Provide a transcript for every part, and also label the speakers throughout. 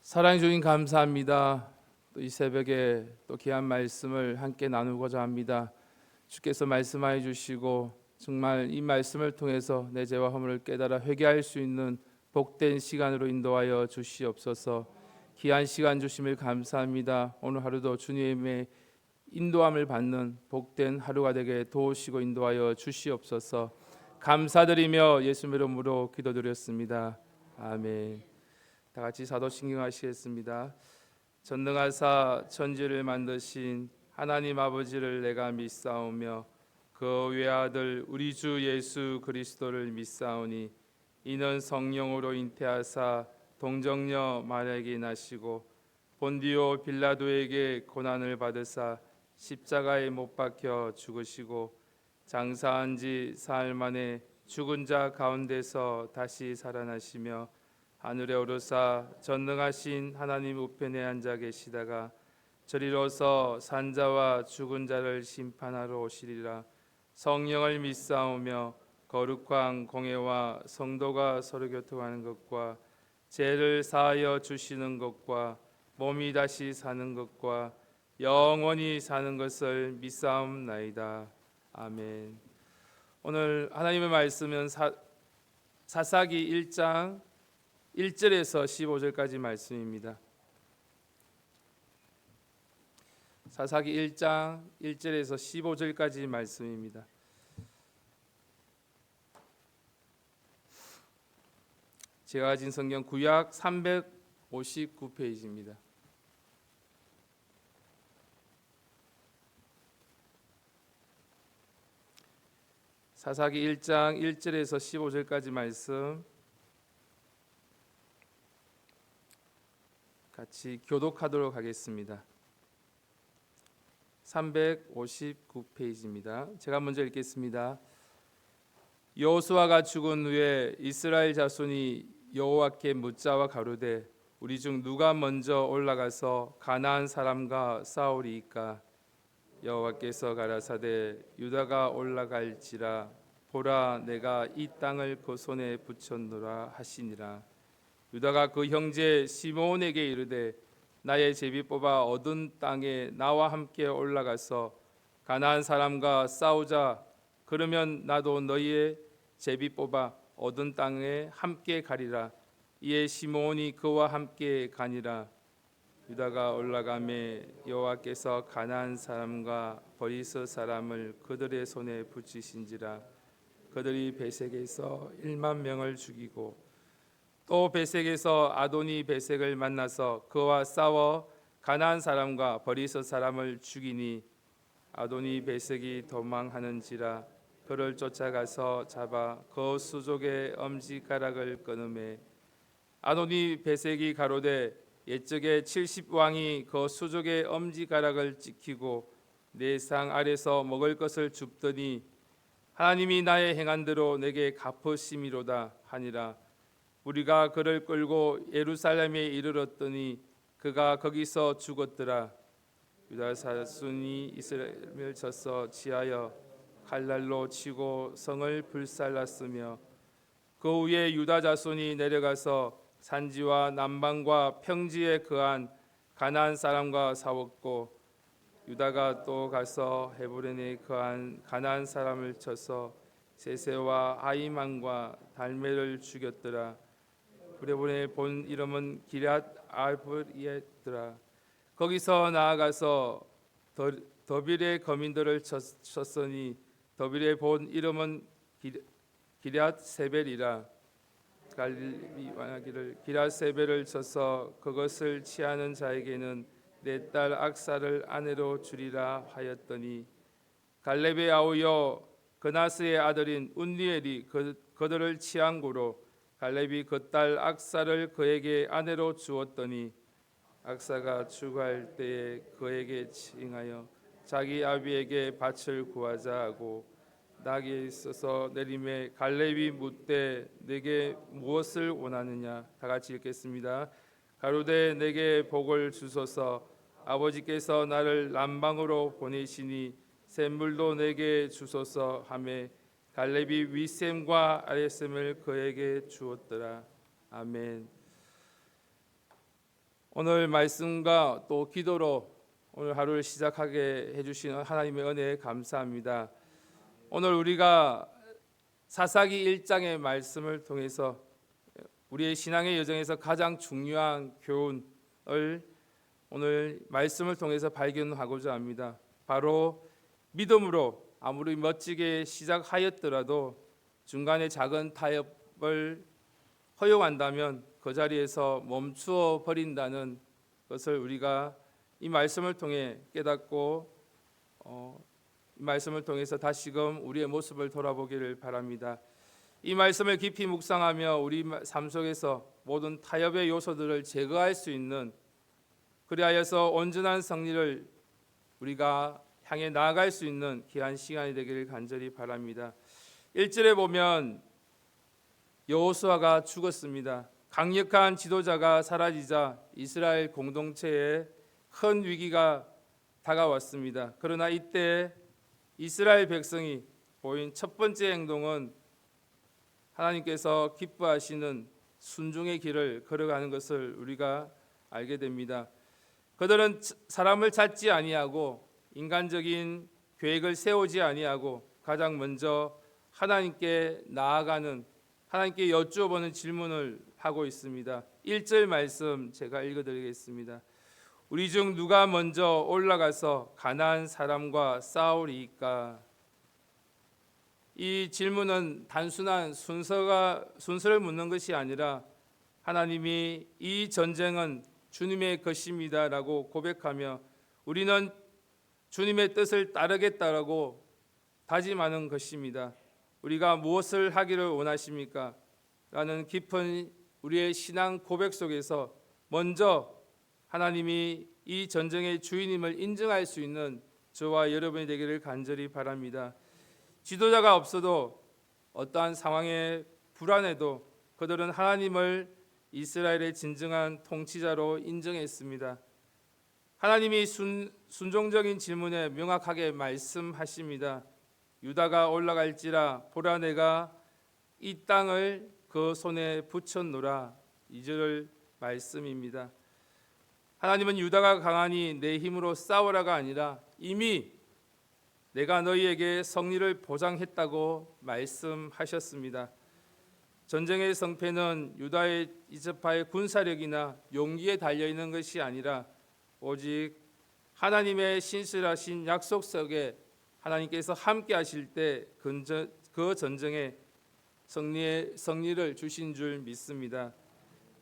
Speaker 1: 사랑해 주님 감사합니다. 또 이 새벽에 또 귀한 말씀을 함께 나누고자 합니다. 주께서 말씀하여 주시고 정말 이 말씀을 통해서 내 죄와 허물을 깨달아 회개할 수 있는 복된 시간으로 인도하여 주시옵소서. 귀한 시간 주심을 감사합니다. 오늘 하루도 주님의 인도함을 받는 복된 하루가 되게 도우시고 인도하여 주시옵소서. 감사드리며 예수님 이름으로 기도드렸습니다. 아멘. 다 같이 사도신경 하시겠습니다. 전능하사 천지를 만드신 하나님 아버지를 내가 믿사오며 그 외아들 우리 주 예수 그리스도를 믿사오니 이는 성령으로 잉태하사 동정녀 마리아에게 나시고 본디오 빌라도에게 고난을 받으사 십자가에 못 박혀 죽으시고 장사한 지 사흘 만에 죽은 자 가운데서 다시 살아나시며 하늘에 오르사 전능하신 하나님 우편에 앉아 계시다가 저리로서 산자와 죽은 자를 심판하러 오시리라. 성령을 믿사오며 거룩한 공회와 성도가 서로 교통하는 것과 죄를 사하여 주시는 것과 몸이 다시 사는 것과 영원히 사는 것을 믿사옵나이다. 아멘. 오늘 하나님의 말씀은 사사기 1장 1절에서 15절까지 말씀입니다. 사사기 1장 1절에서 15절까지 말씀입니다. 제가 가진 성경 구약 359페이지입니다. 사사기 1장 1절에서 15절까지 말씀 같이 교독하도록 하겠습니다. 359페이지입니다. 제가 먼저 읽겠습니다. 여호수아가 죽은 후에 이스라엘 자손이 여호와께 묻자와 가로되 우리 중 누가 먼저 올라가서 가나안 사람과 싸우리이까? 여호와께서 가라사대 유다가 올라갈지라 보라 내가 이 땅을 그 손에 붙였노라 하시니라. 유다가 그 형제 시므온에게 이르되 나의 제비 뽑아 얻은 땅에 나와 함께 올라가서 가나안 사람과 싸우자. 그러면 나도 너희의 제비 뽑아 얻은 땅에 함께 가리라. 이에 시므온이 그와 함께 가니라. 유다가 올라가매 여호와께서 가나안 사람과 버리스 사람을 그들의 손에 붙이신지라. 그들이 베색에서 1만 명을 죽이고 또 베색에서 아도니 베색을 만나서 그와 싸워 가나안 사람과 버리스 사람을 죽이니 아도니 베색이 도망하는지라. 그를 쫓아가서 잡아 그 수족의 엄지가락을 끊으매 아도니 베색이 가로되 옛적에 70왕이 그 수족의 엄지가락을 찍히고 내 상 아래서 먹을 것을 줍더니 하나님이 나의 행한 대로 내게 갚으심이로다 하니라. 우리가 그를 끌고 예루살렘에 이르렀더니 그가 거기서 죽었더라. 유다 자손이 이스라엘을 쳐서 지하여 칼날로 치고 성을 불살랐으며 그 후에 유다 자손이 내려가서 산지와 남방과 평지에 거한 가나안 사람과 싸웠고 유다가 또 가서 헤브론에 거한 가나안 사람을 쳐서 세세와 아이만과 달메를 죽였더라. 헤브론의 본 이름은 기럇 아르바이더라. 거기서 나아가서 더빌의 거민들을 쳤으니 더빌의 본 이름은 기럇 세벨이라. 갈렙이 왕하기를 기럇 세벨을 쳐서 그것을 취하는 자에게는 내 딸 악사를 아내로 주리라 하였더니 갈렙의 아우여 그나스의 아들인 운니엘이 그들을 취한 고로 갈렙이 그 딸 악사를 그에게 아내로 주었더니 악사가 추구할 때에 그에게 칭하여 자기 아비에게 밭을 구하자 하고 낙에 있어서 내림에 갈렙이 묻되 내게 무엇을 원하느냐. 다 같이 읽겠습니다. 가로되 내게 복을 주소서. 아버지께서 나를 남방으로 보내시니 샘물도 내게 주소서 하매 갈렙이 윗샘과 아랫샘을 그에게 주었더라. 아멘. 오늘 말씀과 또 기도로 오늘 하루를 시작하게 해주시는 하나님의 은혜에 감사합니다. 오늘 우리가 사사기 1장의 말씀을 통해서 우리의 신앙의 여정에서 가장 중요한 교훈을 오늘 말씀을 통해서 발견하고자 합니다. 바로 믿음으로 아무리 멋지게 시작하였더라도 중간에 작은 타협을 허용한다면 그 자리에서 멈추어 버린다는 것을 우리가 이 말씀을 통해 깨닫고 이 말씀을 통해서 다시금 우리의 모습을 돌아보기를 바랍니다. 이 말씀을 깊이 묵상하며 우리 삶 속에서 모든 타협의 요소들을 제거할 수 있는, 그리하여서 온전한 승리를 우리가 향해 나아갈 수 있는 귀한 시간이 되기를 간절히 바랍니다. 1절에 보면 여호수아가 죽었습니다. 강력한 지도자가 사라지자 이스라엘 공동체에 큰 위기가 다가왔습니다. 그러나 이때 이스라엘 백성이 보인 첫 번째 행동은 하나님께서 기뻐하시는 순종의 길을 걸어가는 것을 우리가 알게 됩니다. 그들은 사람을 찾지 아니하고 인간적인 계획을 세우지 아니하고 가장 먼저 하나님께 나아가는, 하나님께 여쭈어보는 질문을 하고 있습니다. 1절 말씀 제가 읽어드리겠습니다. 우리 중 누가 먼저 올라가서 가나안 사람과 싸우리이까? 이 질문은 단순한 순서를 묻는 것이 아니라 하나님이 이 전쟁은 주님의 것입니다라고 고백하며 우리는 주님의 뜻을 따르겠다라고 다짐하는 것입니다. 우리가 무엇을 하기를 원하십니까? 라는 깊은 우리의 신앙 고백 속에서 먼저 하나님이 이 전쟁의 주인임을 인정할 수 있는 저와 여러분이 되기를 간절히 바랍니다. 지도자가 없어도 어떠한 상황에 불안해도 그들은 하나님을 이스라엘의 진정한 통치자로 인정했습니다. 하나님이 순종적인 질문에 명확하게 말씀하십니다. 유다가 올라갈지라 보라 내가 이 땅을 그 손에 붙였노라. 2절 말씀입니다. 하나님은 유다가 강하니 내 힘으로 싸우라가 아니라 이미 내가 너희에게 승리를 보장했다고 말씀하셨습니다. 전쟁의 승패는 유다의 이스파의 군사력이나 용기에 달려있는 것이 아니라 오직 하나님의 신실하신 약속 속에 하나님께서 함께 하실 때 그 전쟁에 승리를 주신 줄 믿습니다.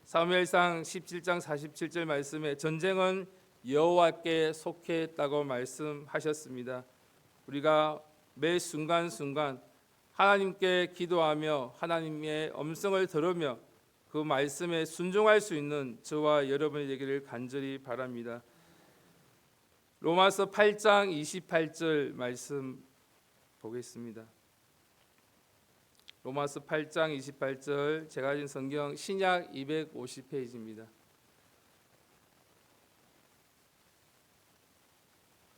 Speaker 1: 사무엘상 17장 47절 말씀에 전쟁은 여호와께 속했다고 말씀하셨습니다. 우리가 매 순간순간 하나님께 기도하며 하나님의 음성을 들으며 그 말씀에 순종할 수 있는 저와 여러분이 되기를 간절히 바랍니다. 로마서 8장 28절 말씀 보겠습니다. 로마서 8장 28절, 제가 가진 성경 신약 250페이지입니다.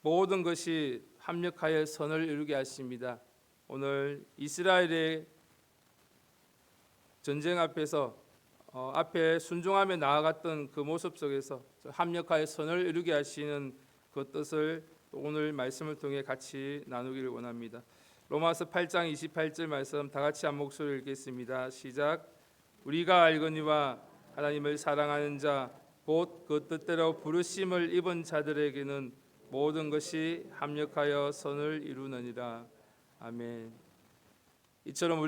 Speaker 1: 모든 것이 합력하여 선을 이루게 하십니다. 오늘 이스라엘의 전쟁 앞에 순종하며 나아갔던 그 모습 속에서 합력하여 선을 이루게 하시는 그 뜻을 오늘 말씀을 통해 같이 나누기를 원합니다. 로마서 8장 28절 말씀 다 같이 한 목소리로 읽겠습니다. 시작. 우리가 알거니와 하나님을 사랑하는 자 곧 그 뜻대로 부르심을 입은 자들에게는 모든 것이 합력하여 선을 이루느니라. 아멘. 이처럼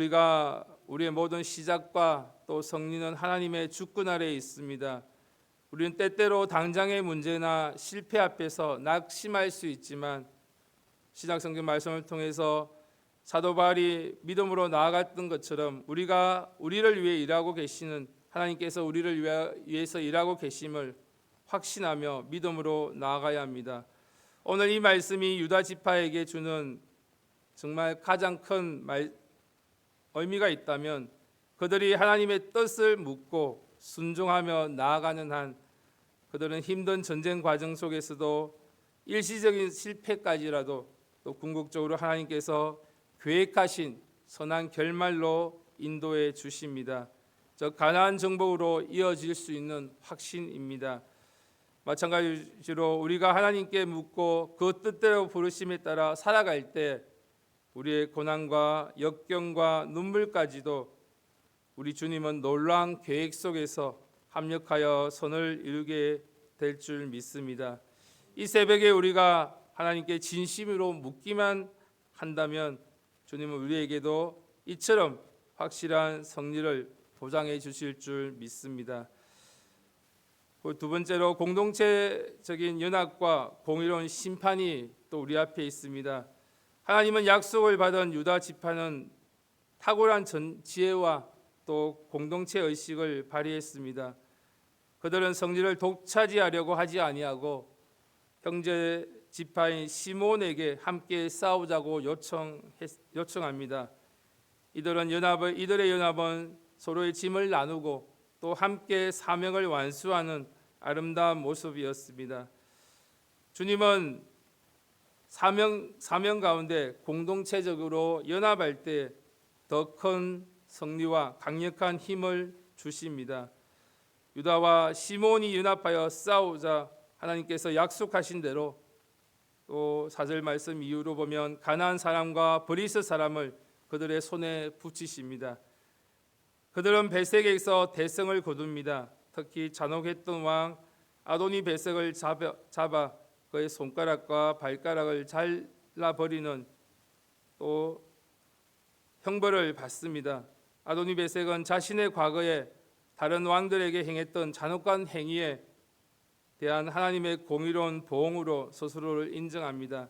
Speaker 1: 우리의 모든 시작과 또 승리는 하나님의 주권 아래에 있습니다. 우리는 때때로 당장의 문제나 실패 앞에서 낙심할 수 있지만 신약성경 말씀을 통해서 사도 바울이 믿음으로 나아갔던 것처럼 우리를 위해 일하고 계시는 하나님께서 우리를 위해서 일하고 계심을 확신하며 믿음으로 나아가야 합니다. 오늘 이 말씀이 유다 지파에게 주는 정말 가장 큰 의미가 있다면 그들이 하나님의 뜻을 묻고 순종하며 나아가는 한 그들은 힘든 전쟁 과정 속에서도 일시적인 실패까지라도 또 궁극적으로 하나님께서 계획하신 선한 결말로 인도해 주십니다. 저 가나안 정복으로 이어질 수 있는 확신입니다. 마찬가지로 우리가 하나님께 묻고 그 뜻대로 부르심에 따라 살아갈 때 우리의 고난과 역경과 눈물까지도 우리 주님은 놀라운 계획 속에서 합력하여 선을 이루게 될 줄 믿습니다. 이 새벽에 우리가 하나님께 진심으로 묻기만 한다면 주님은 우리에게도 이처럼 확실한 승리를 보장해 주실 줄 믿습니다. 두 번째로 공동체적인 연합과 공의로운 심판이 또 우리 앞에 있습니다. 하나님은 약속을 받은 유다 지파는 탁월한 지혜와 또 공동체 의식을 발휘했습니다. 그들은 성리를 독차지하려고 하지 아니하고 형제 지파인 시몬에게 함께 싸우자고 요청합니다. 이들의 연합은 서로의 짐을 나누고 또 함께 사명을 완수하는 아름다운 모습이었습니다. 주님은 사명 가운데 공동체적으로 연합할 때 더 큰 승리와 강력한 힘을 주십니다. 유다와 시몬이 연합하여 싸우자 하나님께서 약속하신 대로 또 4절 말씀 이후로 보면 가나안 사람과 브리스 사람을 그들의 손에 붙이십니다. 그들은 베색에서 대성을 거둡니다. 특히 잔혹했던 왕 아도니 베색을 잡아 그의 손가락과 발가락을 잘라버리는 또 형벌을 받습니다. 아도니 베색은 자신의 과거에 다른 왕들에게 행했던 잔혹한 행위에 대한 하나님의 공의로운 보응으로 스스로를 인정합니다.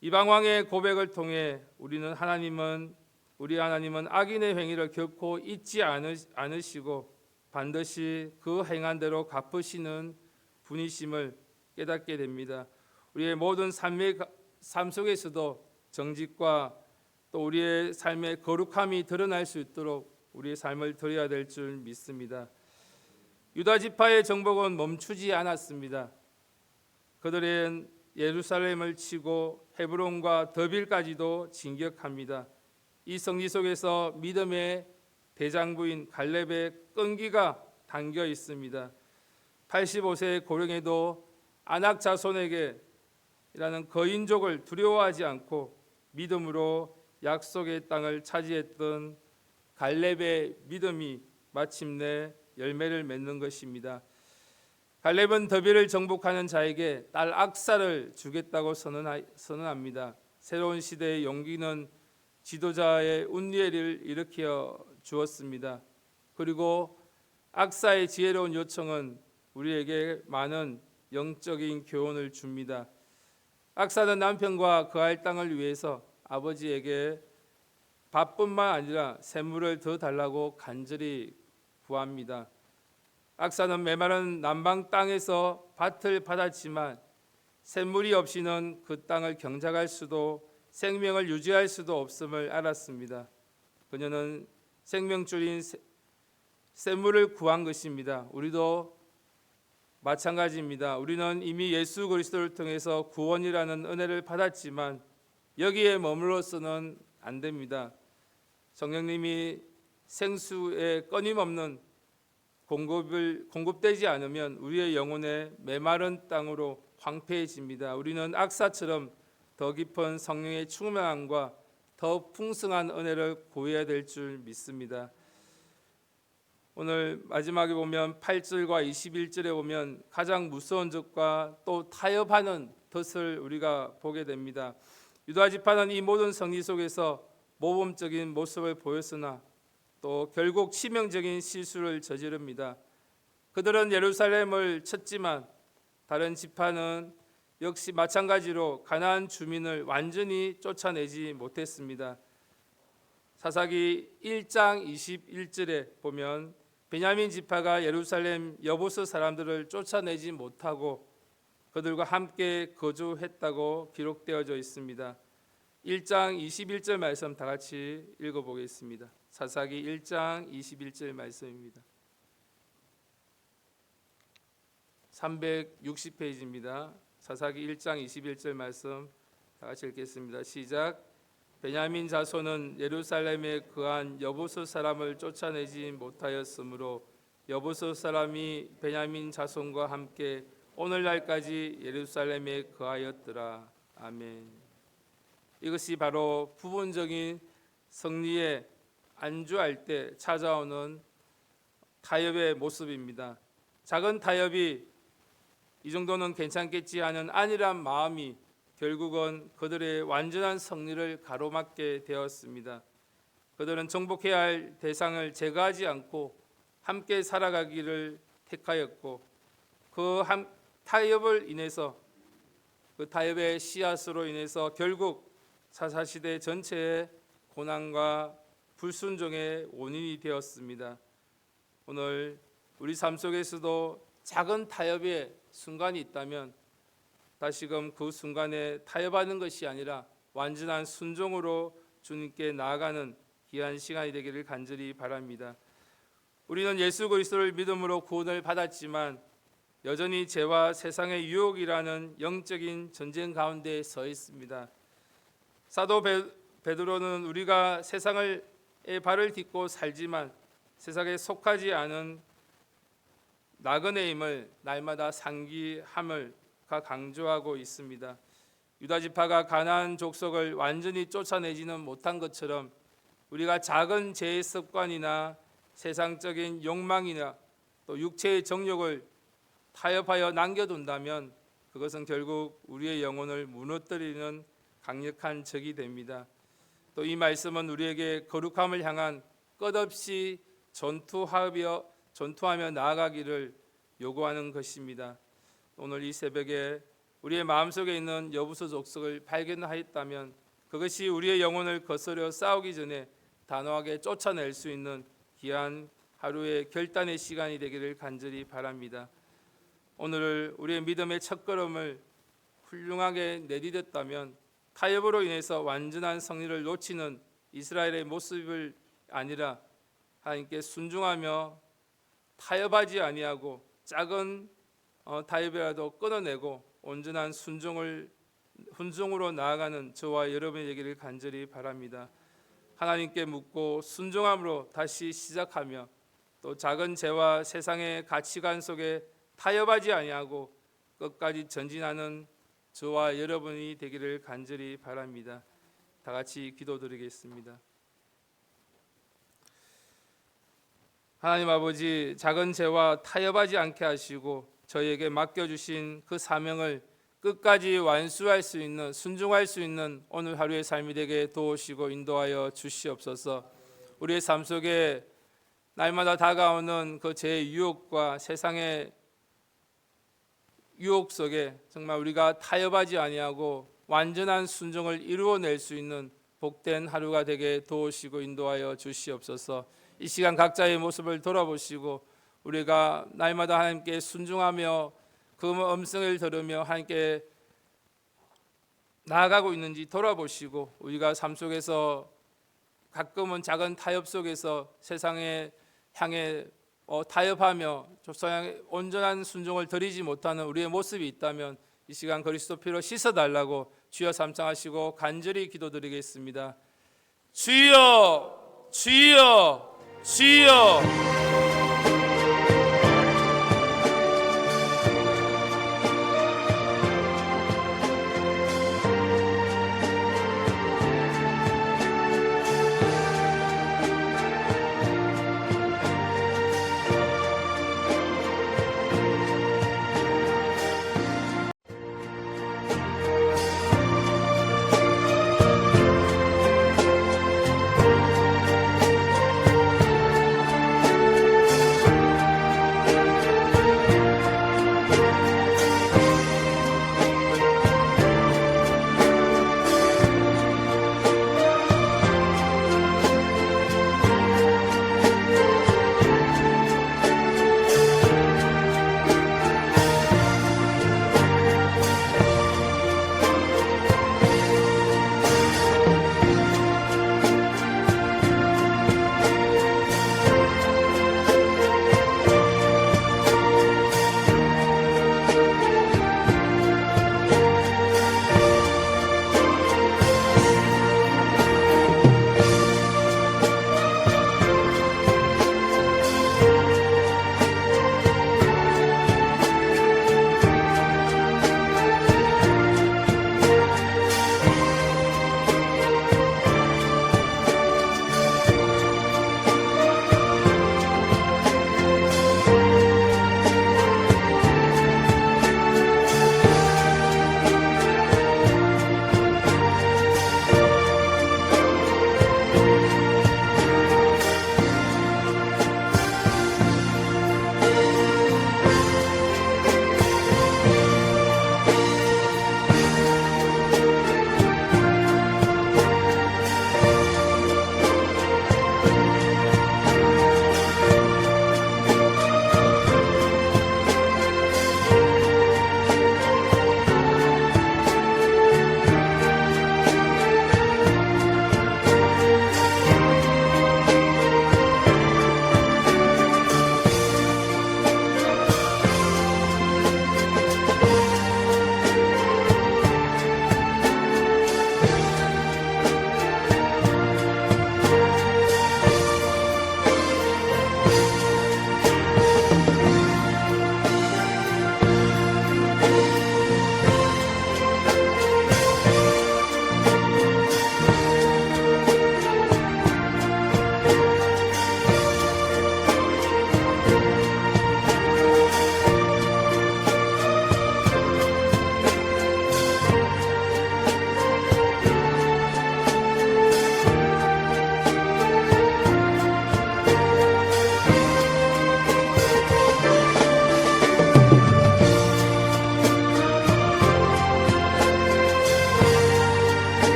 Speaker 1: 이방 왕의 고백을 통해 우리 하나님은 악인의 행위를 결코 잊지 않으시고 반드시 그 행한 대로 갚으시는 분이심을 깨닫게 됩니다. 우리의 모든 삶 속에서도 정직과 또 우리의 삶의 거룩함이 드러날 수 있도록 우리의 삶을 드려야 될 줄 믿습니다. 유다 지파의 정복은 멈추지 않았습니다. 그들은 예루살렘을 치고 헤브론과 더빌까지도 진격합니다. 이 승리 속에서 믿음의 대장부인 갈렙의 끈기가 담겨 있습니다. 85세의 고령에도 아낙 자손에게라는 거인족을 두려워하지 않고 믿음으로 약속의 땅을 차지했던 갈렙의 믿음이 마침내 열매를 맺는 것입니다. 갈렙은 더빌을 정복하는 자에게 딸 악사를 주겠다고 선언합니다. 새로운 시대의 용기는 지도자의 운리엘을 일으켜 주었습니다. 그리고 악사의 지혜로운 요청은 우리에게 많은 영적인 교훈을 줍니다. 악사는 남편과 그할 땅을 위해서 아버지에게 밥뿐만 아니라 샘물을 더 달라고 간절히 구합니다. 악사는 메마른 남방 땅에서 밭을 받았지만 샘물이 없이는 그 땅을 경작할 수도 생명을 유지할 수도 없음을 알았습니다. 그녀는 생명줄인 샘물을 구한 것입니다. 우리도 마찬가지입니다. 우리는 이미 예수 그리스도를 통해서 구원이라는 은혜를 받았지만 여기에 머물러서는 안 됩니다. 성령님이 생수의 끊임없는 공급되지 않으면 우리의 영혼의 메마른 땅으로 황폐해집니다. 우리는 악사처럼 더 깊은 성령의 충만함과 더 풍성한 은혜를 구해야 될 줄 믿습니다. 오늘 마지막에 보면 8절과 21절에 보면 가장 무서운 적과 또 타협하는 덫을 우리가 보게 됩니다. 유다 지파는 이 모든 승리 속에서 모범적인 모습을 보였으나 또 결국 치명적인 실수를 저지릅니다. 그들은 예루살렘을 쳤지만 다른 지파는 역시 마찬가지로 가나안 주민을 완전히 쫓아내지 못했습니다. 사사기 1장 21절에 보면 베냐민 지파가 예루살렘 여보스 사람들을 쫓아내지 못하고 그들과 함께 거주했다고 기록되어져 있습니다. 1장 21절 말씀 다 같이 읽어보겠습니다. 사사기 1장 21절 말씀입니다. 360페이지입니다. 사사기 1장 21절 말씀 다 같이 읽겠습니다. 시작. 베냐민 자손은 예루살렘에 거한 여보스 사람을 쫓아내지 못하였으므로 여보스 사람이 베냐민 자손과 함께 오늘날까지 예루살렘에 거하였더라. 아멘. 이것이 바로 부분적인 승리에 안주할 때 찾아오는 타협의 모습입니다. 작은 타협이 이 정도는 괜찮겠지 하는 안일한 마음이 결국은 그들의 완전한 승리를 가로막게 되었습니다. 그들은 정복해야 할 대상을 제거하지 않고 함께 살아가기를 택하였고 그 타협을 인해서 그 타협의 씨앗으로 인해서 결국 사사시대 전체의 고난과 불순종의 원인이 되었습니다. 오늘 우리 삶 속에서도 작은 타협의 순간이 있다면 다시금 그 순간에 타협하는 것이 아니라 완전한 순종으로 주님께 나아가는 귀한 시간이 되기를 간절히 바랍니다. 우리는 예수 그리스도를 믿음으로 구원을 받았지만 여전히 죄와 세상의 유혹이라는 영적인 전쟁 가운데 서 있습니다. 사도 베드로는 우리가 세상의 발을 딛고 살지만 세상에 속하지 않은 나그네 임을 날마다 상기함을 강조하고 있습니다. 유다 지파가 가나안 족속을 완전히 쫓아내지는 못한 것처럼 우리가 작은 죄의 습관이나 세상적인 욕망이나 또 육체의 정욕을 타협하여 남겨둔다면 그것은 결국 우리의 영혼을 무너뜨리는 강력한 적이 됩니다. 또 이 말씀은 우리에게 거룩함을 향한 끝없이 전투하며 나아가기를 요구하는 것입니다. 오늘 이 새벽에 우리의 마음속에 있는 여부수 족속을 발견하였다면 그것이 우리의 영혼을 거스려 싸우기 전에 단호하게 쫓아낼 수 있는 귀한 하루의 결단의 시간이 되기를 간절히 바랍니다. 오늘 우리의 믿음의 첫걸음을 훌륭하게 내디뎠다면 타협으로 인해서 완전한 승리를 놓치는 이스라엘의 모습을 아니라 하나님께 순종하며 타협하지 아니하고 작은 타협이라도 끊어내고 온전한 순종으로 나아가는 저와 여러분이 되기를 간절히 바랍니다. 하나님께 묻고 순종함으로 다시 시작하며 또 작은 죄와 세상의 가치관 속에 타협하지 아니하고 끝까지 전진하는 저와 여러분이 되기를 간절히 바랍니다. 다 같이 기도드리겠습니다. 하나님 아버지, 작은 죄와 타협하지 않게 하시고 저희에게 맡겨주신 그 사명을 끝까지 완수할 수 있는, 순종할 수 있는 오늘 하루의 삶이 되게 도우시고 인도하여 주시옵소서. 우리의 삶 속에 날마다 다가오는 그 죄의 유혹과 세상의 유혹 속에 정말 우리가 타협하지 아니하고 완전한 순종을 이루어낼 수 있는 복된 하루가 되게 도우시고 인도하여 주시옵소서. 이 시간 각자의 모습을 돌아보시고 우리가 날마다 하나님께 순종하며 그 음성을 들으며 하나님께 나아가고 있는지 돌아보시고 우리가 삶 속에서 가끔은 작은 타협 속에서 세상에 향해 타협하며 조상의 온전한 순종을 드리지 못하는 우리의 모습이 있다면 이 시간 그리스도 피로 씻어달라고 주여 삼창하시고 간절히 기도드리겠습니다. 주여, 주여, 주여.